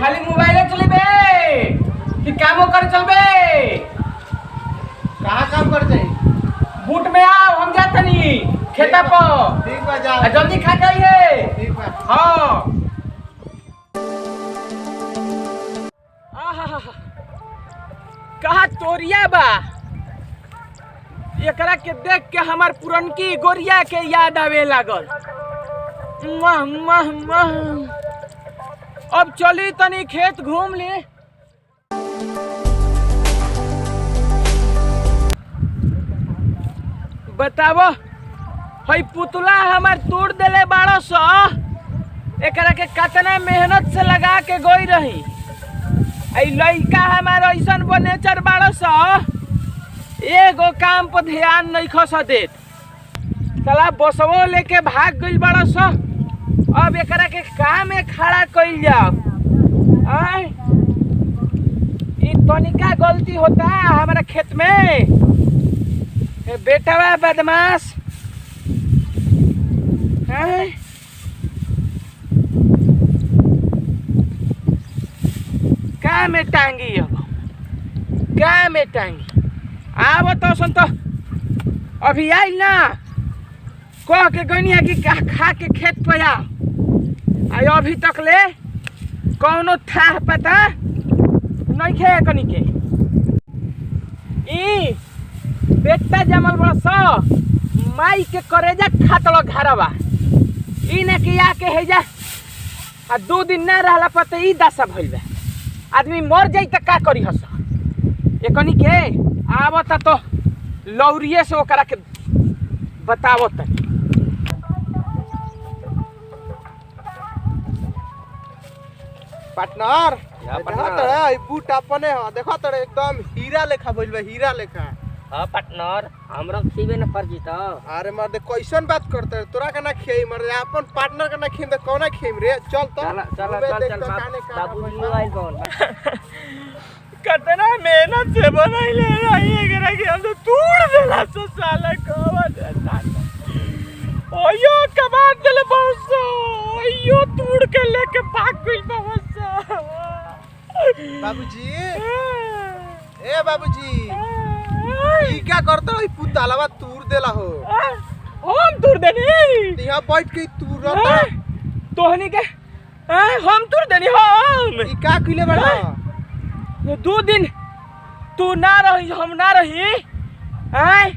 खाली मोबाइल चलेबे कि कामो कर चलबे? कहाँ काम कर जाई? बूट में आओ, हम जातनी खेता पर। ठीक बा जा। जल्दी खा जाइए। ठीक बा। हाँ। कहा तोरिया बा, एकरा के देख के हमार पुरनकी गोरिया के याद आवे लागल। मह मह मह। अब चली तनी खेत घूम ली। बतावो, हई पुतला हमार तोड़ देले बाड़ो सो। एकरा के कितना मेहनत से लगा के गोई रही। आई लइका हमार ऐसन बनेचर बाड़ो सो, एगो काम पर ध्यान नहीं खस देत। साला बसवो लेके भाग गइल बाड़ो सो। अब एकरा के काम में खड़ा कइल जाओ। आय ई तनिका गलती होता है हमारा खेत में। बेटा बदमाश है। का में टांगी, अब का में टांगी। आब तो सुन तो अभी आई ना कह के गनिया कि खा के खेत पे आ। अभी तक ले कौनो था पता नहीं खे कनी के। ई बेटा जमल बड़ा सो माई के करेजा खातलो घरवा। ई न कि आके है जा आ 2 दिन ना रहला पते ई दशा भइल बा। आदमी मर जाई त का करी हस। एकनी के आवत तो लौरिये से ओकरा के बतावत। पार्टनर बूट अपने हो देखो तड़े एकदम हीरा लेखा भइल बा, हीरा लेखा। हां पार्टनर, हमरो खीबे न फर्जी तो। अरे मर्दे कैसन बात करते रे? तोरा के ना खेई मर्दे, अपन पार्टनर के ना खेम त कौन खेम रे? चल तो चल बाबूजी आइल कौन कितना मेहनत से बनैले रही एकरा के हम तो तोड़ देला सो साला कवन। ओयो कबाड़ देले बहुत सो। ओयो तोड़ के लेके भाग गइल बहुत सो। बाबूजी, ए बाबूजी, ई क्या करत हो? ई पुतालवा तूर देला हो। हम तोड़ देनी? यहां बैठ के तूर रहता। तोहनी के हम तोड़ देनी? हम ई का कइले बड़ा? 2 दिन तू ना रही, हम ना रही। आय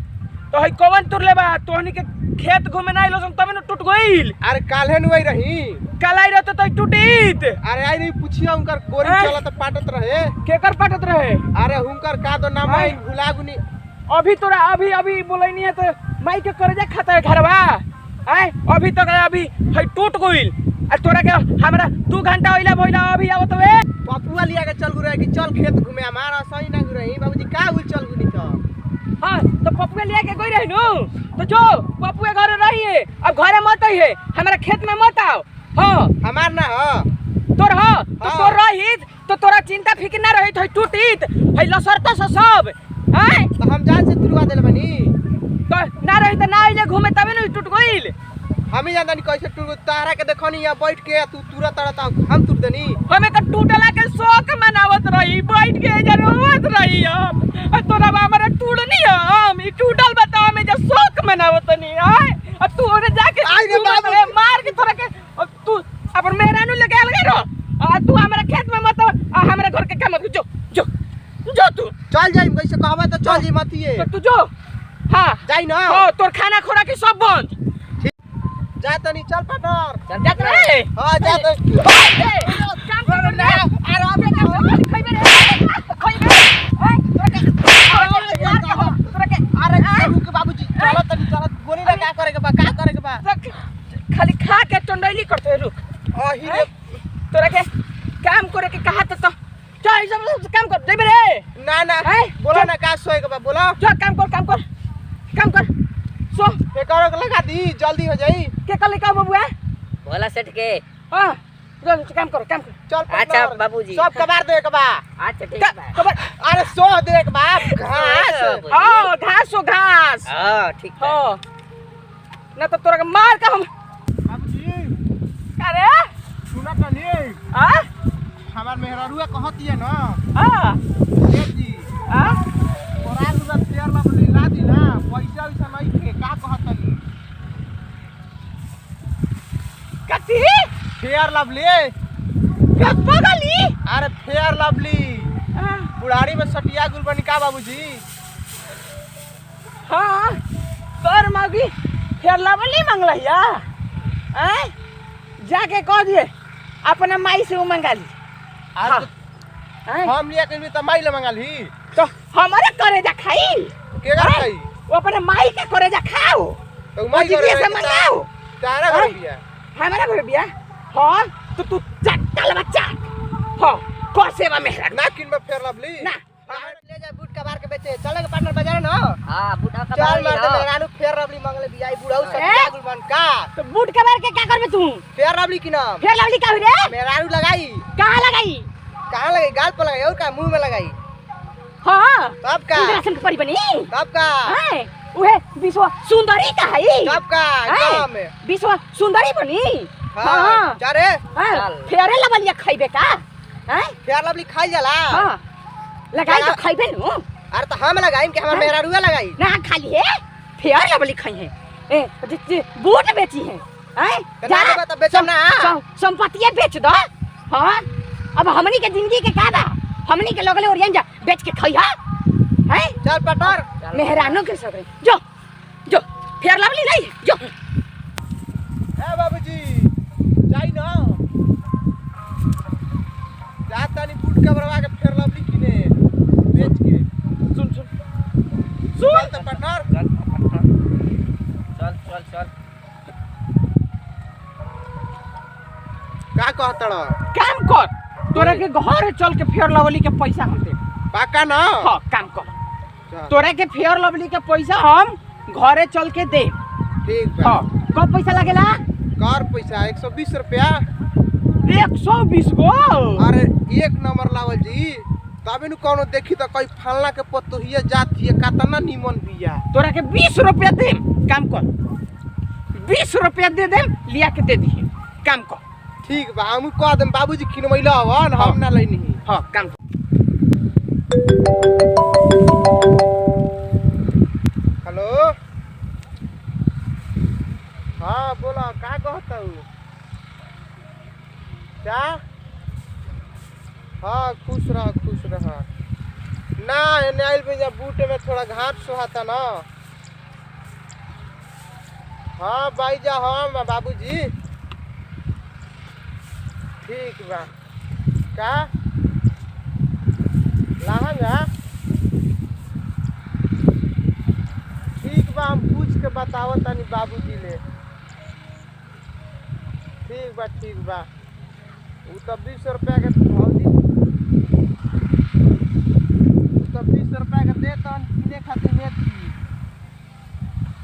तो हई कवन तुर ले बा? तोहनी के खेत घूमे ना आइलो तब न टूट गइल। अरे काल्हे नुई रही। कल आई रहते तो टूटीत। अरे आई नहीं पूछिया उनकर गोरी चलत पाटत रहे। केकर पाटत रहे? अरे हुनकर का तो नाम है भुलागुनी। अभी तोरा अभी बोलैनी है तो माई के करजा खाता है घरवा। आय अभी तक अभी हई टूट गइल। आ तोरा के हमरा 2 घंटा होइला भइला अभी आवत वे। पपुआ लिया के चल गुरे कि चल खेत घूमे। हमारा सही ना गुरही बाबूजी, का हुई चल गुनी तो। हां तो पपुआ लिया के गई रही नु तो जो पपुआ घर रहिए। अब घरे मत आइए, हमरा खेत में मत आओ। हां हमार ना हो तोर हो तो तोर रहित तो तोरा चिंता फिक्र ना रहित। हई टूटीत हई लसरता से सब। आय तो हम जान से तुरवा देले बनी। तो ना रही तो ना आइले घूमे तबे न टूट गइल। हम ही जाननी कैसे टूट। तारा के देखनी या बैठ के तू तुरत तड़ता हम तुर देनी। हमें का टूटला के शौक मनावत रही, बैठ के इधर रोवत रही। हम तोरा हमरा टूटनी हम ई टूटल बताओ हमें जो शौक मनावत नहीं। आय अब तू ओरे जाके आई रे बाप रे मार के तोरा के तू अपन मेहरानू लेके आल गई रो। आ तू हमरा खेत में मत आ हमरा घर के काम जो जो जो तू चल जाई कैसे कहबा तो चल जी मतिए। तो तू जो। हां जाई ना। ओ तोर खाना खोरा के सब बंद। जा तनी चल पार्टनर। चल जा रे। हां जा तो काम कर रे। अरे अबे काम खइबे रे खइबे। तोरा के अरे रुक बाबूजी, चल तनी चल गोली ना का करे के बा, का करे के बा? खाली खा के टंडैली करते रुक। ही रे तोरा के काम करे के कहा तो चल सब काम कर देबे रे। ना ना बोला ना का सोए के बा बोला। चल काम कर सो एक और लगा दी जल्दी हो जाई। के कल का बबुआ भोला सेठ के। हां जल्दी काम कर चल। अच्छा बाबूजी, सब कबार दे के बा। अच्छा ठीक बा। कबर अरे सो दे के बा घास। हां घास। हां ठीक बा। हां ना तो तोरा के मार के हम। बाबूजी अरे सुना तनी। हां हमार मेहरारुआ कहती है ना हां ए जी हां तोरा रुआ फेयर लवली ला दी ना पैसा वैसा नहीं के का कहतनी कथी फेयर लवली क्या पगली अरे फेयर लवली हां बुढ़ारी में सटिया गुलबनी का बाबूजी हाँ तोर मगी फेर लवली मंगलैया हैं जाके कह दिए अपना माई से वो मंगा ली आज हैं हम लिया के त माई ले मंगा ली तो हमारे करेजा खाई के का खाई वो अपने माई के करेजा खाओ तो माई करे से मंगाओ तारा हैं? घर बिया हमारा घर बिया हाँ तो तू चट्टल बच्चा हाँ कोसेवा मेहरा ना किन में फेयर लवली ना ले जा बूट कबार के बेचे चले के पार्टनर बाजार ना हाँ बूढ़ा का चल मार दे मेहरानू फेयर लवली मंगले बिया ई बुढ़ाऊ सटिया गुलबन का तो बूट कबार के क्या करबे तू फेयर लवली की नाम फेर लवली का हुई रे मेहरानू लगाई कहाँ लगाई कहां लगाई गाल पर लगाई और का मुंह में लगाई हाँ तब का इंद्रासन के परी बनी तब का हैं उहे विश्व सुंदरी का है तब का एकदम विश्व सुंदरी बनी हां जा रे फेरे लवलिया खाइबे का हैं फेयर लवली खाई जाला हां लगाई तो खाइबे नु अरे तो हम लगाई कि हमर मेहरारूआ लगाई ना खाली है फेर लवली खाई है ए बूट बेची है हैं जा रे तो बेचम ना संपत्ति बेच दो हां अब हमनी के जिंदगी के का बा हमनी के लगले ओरियन जा बेच के खइहा हैं चल पटर मेहरानो के सगरे जो जो फेर लवली नहीं जो ए बाबूजी जाई ना जाता नहीं बूट कबरवा के फेयर लवली किने बेच के सुन सुन चल तो पटर चल चल चल का कहतड़ काम कर तोरे के घर चल के फेयर लवली के पैसा हम दे पाका ना हां काम कर चल, तोरे के फेयर लवली के पैसा हम घरे चल के दे ठीक बा हां कब पैसा लगेला कर पैसा 120 रुपया 120 गो अरे एक नंबर लावल जी तबे नु कोनो देखी त कोई फलना के पतोहिया जाती है कातना नीमन बिया तोरा के 20 रुपया दे काम कर 20 रुपया दे दे लिया के दे दी काम कर ठीक बा हम कह देम बाबूजी किनमैला हवन हम ना लैनी हां काम कर हेलो हाँ बोला का कहता हूँ क्या हाँ खुश रह ना एने आइल पे जब बूटे में थोड़ा घाट सोहाता ना हाँ भाई जा हम बाबूजी ठीक बा का लहंगा ठीक बा हम पूछ के बताओ तनी बाबूजी ले ठीक बा उ तो 20 रुपया के हल्दी उ तो 20 रुपया के दे तन किने खातिर में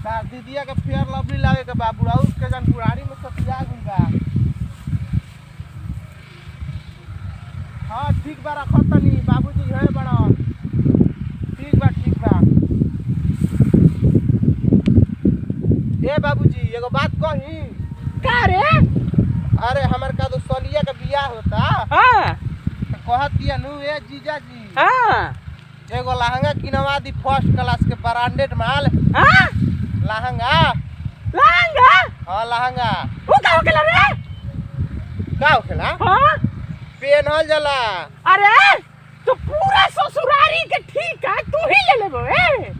सार दीदिया के फेयर लवली लागे के बा बुढ़ाऊ के जन बुढ़ारी में सतिया गुल बा हाँ ठीक बा रखत तनी बाबूजी है बड़ा ठीक बा ए बाबूजी एगो बात कही का रे अरे हमर का तो सलिया का बियाह होता हां तो कहतिया नु ए जीजा जी हां एगो लहंगा किनवा दी फर्स्ट क्लास के ब्रांडेड माल हां लहंगा लहंगा हाँ लहंगा वो का होकेला रे का होखेला हां पेनहल जाला अरे तो पूरा ससुरारी के ठीक है तू ही ले लेबो ए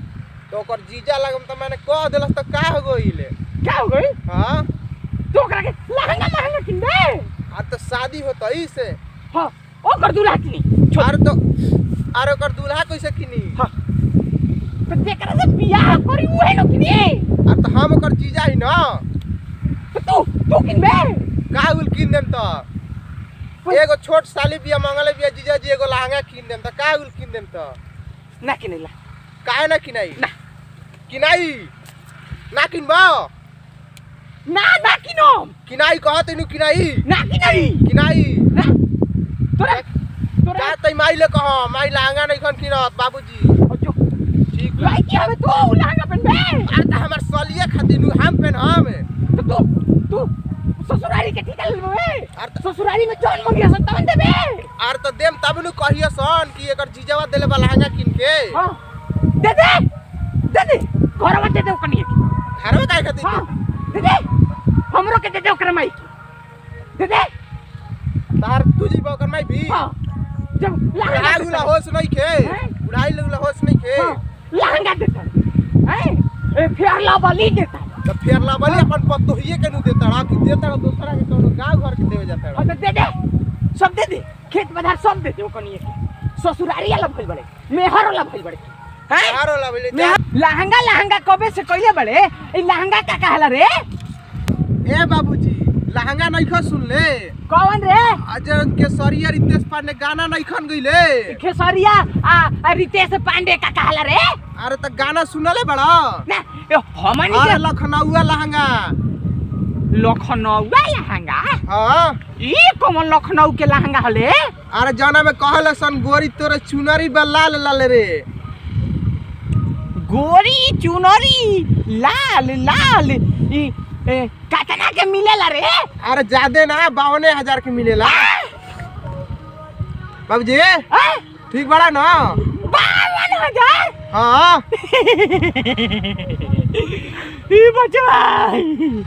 तो ओकर जीजा लगम त मैंने कह देलस त का हो गइले क्या हो गई हां तो ओकरा के लहंगा महंगा किन दे आ तो शादी होतई से हां ओकर दूल्हा किनी अरे ओकर दूल्हा कैसे किनी हां तो जेकरा से बियाह करी उहे न किनी आ तो हम ओकर जीजा ही ना तो तू किनबे का उल किन देम त एगो छोट साली बिया मंगले बिया जीजा जी एगो लहंगा किन देम त का उल किन देम त ना किनेला काहे ना किनाई ना किनाई ना किनबा ना किनो किनाई कहत नु किनाई ना किनई किनाई ना तोरा का तई माई ले कह माई लहंगा नहीं खन किनत बाबूजी जो ठीक लाई की हवे तो लहंगा पहनबे आ त हमर सलिया खातिर नु हम पेन हम तो तू ससुरारी के ठीक है अरे ससुरारी में जौन मंगिया संतावन देबे आर तो देम तब नु कहियो सन कि एकर जीजावा देले बा लहंगा किन के। हां दे घर में दे दे कनिए घर में काहे खातिर? हां दे हमरो के दे दे ओकर माई दे तार तुजी बकर माई भी। हां जब उड़ाई लुला होश नहीं के, उड़ाई लुला होश नहीं के। लहंगा देता हैं ए फेर ला बली देता तो फेर ला बली अपन पतोहिए के नु देता कि देता दूसरा के कोनो गांव घर के देवे जाता। हां दे दे सब दे दे खेत बाजार सब दे दे ओ कनिए के ससुरारी वाला भइल बड़े मेहर वाला भइल बड़े हैं यार वाला बोले लहंगा कबे से कइले बड़े ई लहंगा का कहला रे ए बाबूजी लहंगा नहीं खा सुन ले कौन रे अजय केसरिया रितेश पांडे गाना नहीं खन गइले खेसरिया आ रितेश पांडे का कहला रे अरे त गाना सुनले बड़ा ना हमनी अरे के लखनऊआ लहंगा लखनऊ लहंगा हां ई कौन लखनऊ के लहंगा हले अरे जाना में कहले सन गोरी तोरे चुनरी बा लाल लाल रे गोरी चुनरी लाल लाल ई कातना के मिलेला रे अरे ज्यादा ना 52,000 के मिलेला बाबूजी ठीक बड़ा ना 52,000 हाँ ई बचवा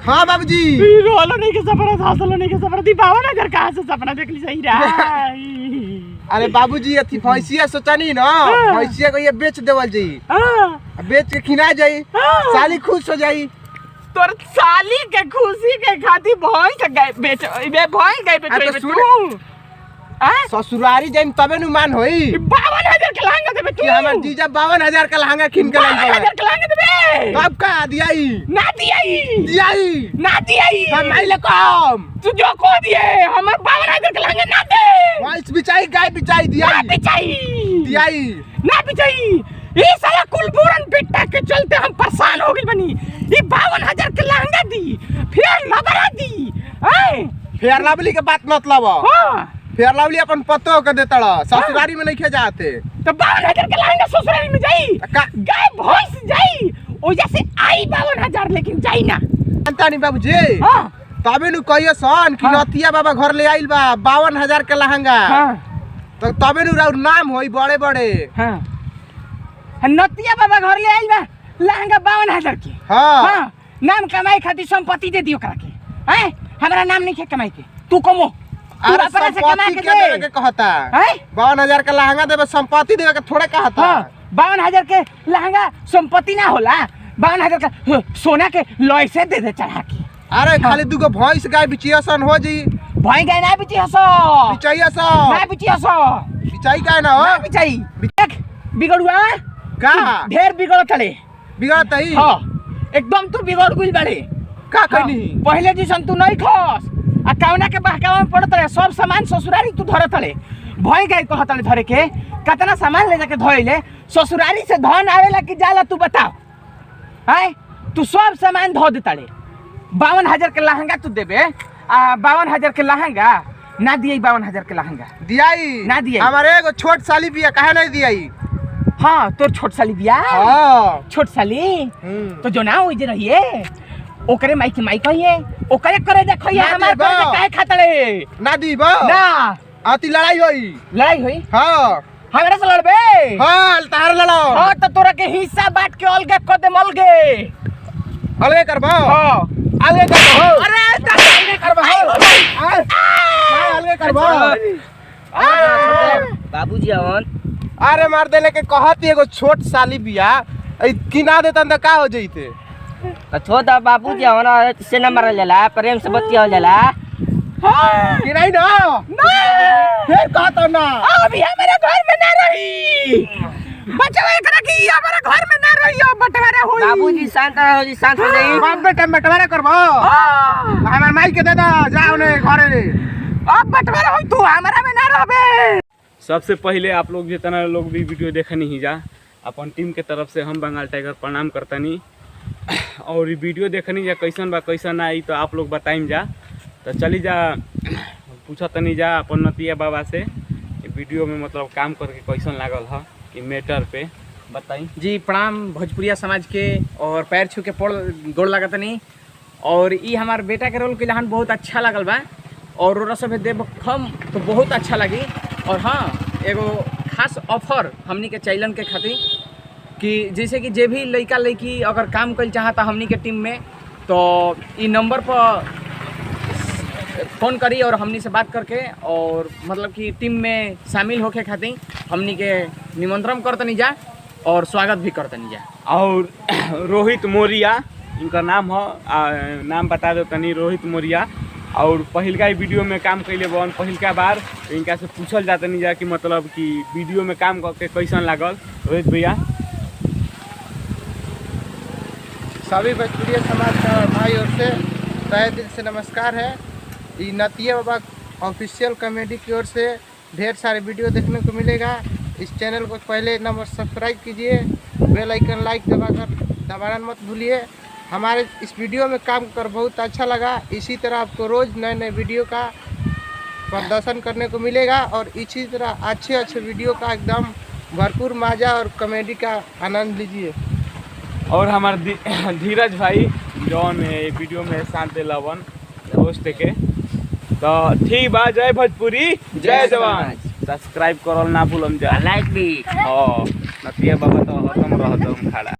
हाँ बाबूजी रोलो नहीं के सपना हंसलो नहीं के सपना दी 52,000 कहां से सपना देख ली सही रहा अरे बाबूजी अथी भैंसिया सोचनी ना भैंसिया को ये बेच देवल जी बेच के खिना जाई साली खुश हो जाई तोर साली के खुशी के खातिर भैंस गए बेच भैंस गए बेच तू ससुरारी जाइन तबे नु मान होई 52,000 के लहंगा देबे तू हमर जीजा 52,000 का लहंगा किन के लाई 52,000 के लहंगा देबे कब का दियाई ना दियाई हम आइले कम तू जो को दिए हमर 52,000 के लहंगा ना दे भैंस बिचाई गाय बिचाई दियाई दियाई ना बिचाई ये साला कुलबुरन बेटा के चलते हम परेशान हो गइल बनी ये 52,000 के लहंगा दी फिर नगरा दी फेयर लवली के बात मत लावा हां फेयर लवली अपन पतो के देतड़ा ससुरारी में नहीं खे जाते तो 52,000 के लहंगा ससुरारी में जाई गाय भैंस जाई ओजा से आई 52,000 लेकिन जाई ना अंतानी बाबूजी हां तबे नु कहियो सन कि नतिया बाबा घर ले आइल बा 52,000 के लहंगा हां तो तबे नु राउर नाम होई बड़े बड़े हां नतिया बाबा घर ले आइल बा लहंगा 52,000 के हां नाम कमाई खातिर संपत्ति दे दियो करा के हैं हमरा नाम नहीं के कमाई के तू कमो अरे संपत्ति के देवे के कहता हैं 52,000 का लहंगा देवे संपत्ति देवे के थोड़े कहता 52,000 के लहंगा संपत्ति ना होला 52,000 का सोना के लॉय से दे दे चढ़ा के अरे खाली दुगो भैंस गाय बिचियासन हो जी भई गाय ना बिची हसो बिचाइयासन ना बिची हसो बिचाई काहे ना हो ना बिचाई देख बिगड़ुआ का ढेर बिगड़ तले बिगड़त ही हां एकदम तू बिगड़ गइल बाड़े का कहनी पहले जैसन तू नहीं खस आ कौना के बहकावा में पड़त रहे सब सामान ससुरारी तू धरत रहे भई गई कहत रहे धरे के कितना सामान ले जाके धोइले ससुरारी से धन आवेला कि जाला तू बताओ हैं तू सब सामान धो देता रे 52,000 के लहंगा तू देबे आ 52,000 के लहंगा ना दिए 52,000 के लहंगा दियाई ना दियाई हमारे एगो छोट साली बिया काहे नहीं दियाई हां तोर छोट साली बिया हां छोट साली तो जो ना होई जे रहिए ओकरे माई के माई कहिए ओकरे करे देखिए हमार करे काहे खातड़े ना दीबो ना आती लड़ाई होई हां हमरा से लड़बे हां तार लड़ो हां तो तोरा के हिस्सा बांट के अलगे क दे मलगे अलगे करबो हां अलगे करबो अरे अलगे करबो अलगे करबो बाबूजी अवन अरे मार देले के कहत एगो छोट साली बिया किना देतन त का हो जइते छोटा बाबूजी अवन से नंबर लेला प्रेम से बतिया जाला किनाई ना फिर कहत ना अभी हमारे घर में ना रही बचवा करा कि हमारे घर में ना रहियो बटवारा होई बाबूजी शांत रहो जी शांत हो जाई बाप बेटा बटवारा करबो हमर माई के दे दा जाओ ने घरे अब बटवारा होई तू हमारा में ना रहबे सबसे पहले आप लोग जितना लोग भी वीडियो देखनी ही जा अपन टीम के तरफ से हम बंगाल टाइगर प्रणाम करतनी और ये वीडियो देखनी जा कैसन बा कैसन आई तो आप लोग बताइम जा तो चली जा पूछतनी जा अपन नतिया बाबा से वीडियो में मतलब काम करके कैसन लागल है कि मैटर पे बताई जी। प्रणाम भोजपुरिया समाज के और पैर छू के गोड़ लागतनी और ई हमार बेटा के रोल के लहन बहुत अच्छा लगल बा और ओरा सब देव हम तो बहुत अच्छा लगी और हाँ एगो खास ऑफर हमनी के चैलन के खातिर कि जैसे कि जे भी लड़का लड़की अगर काम कर चाहता हमनी के टीम में तो ई नंबर पर फ़ोन करी और हमनी से बात करके और मतलब कि टीम में शामिल होके खातिर हमनी के निमंत्रण करतनी जा और स्वागत भी करतनी जा। और रोहित मौर्य इनका नाम है, नाम बता दो तनी, रोहित मौर्य। और पहिलका ही वीडियो में काम कैले बन पहिलका बार, तो इनका से पूछल जाता नहीं जा कि मतलब कि वीडियो में काम करके कैसन लागल। रोहित भैया। सभी भोजपुरिया समाज का भाई और से तहे दिल से नमस्कार है। ये नतिया बाबा ऑफिशियल कॉमेडी की ओर से ढेर सारे वीडियो देखने को मिलेगा। इस चैनल को पहले नंबर सब्सक्राइब कीजिए, बेल आइकन लाइक दबाना मत भूलिए। हमारे इस वीडियो में काम कर बहुत अच्छा लगा। इसी तरह आपको रोज़ नए नए वीडियो का प्रदर्शन करने को मिलेगा और इसी तरह अच्छे अच्छे वीडियो का एकदम भरपूर मजा और कॉमेडी का आनंद लीजिए। और हमारे धीरज भाई जौन वीडियो में साथ दिलावन होस्ट के। तो ठीक बा, जय भोजपुरी जय जवान। सब्सक्राइब करल ना भूलम जा, लाइक भी। हाँ नतिया बाबा तो हतम रहत खड़ा।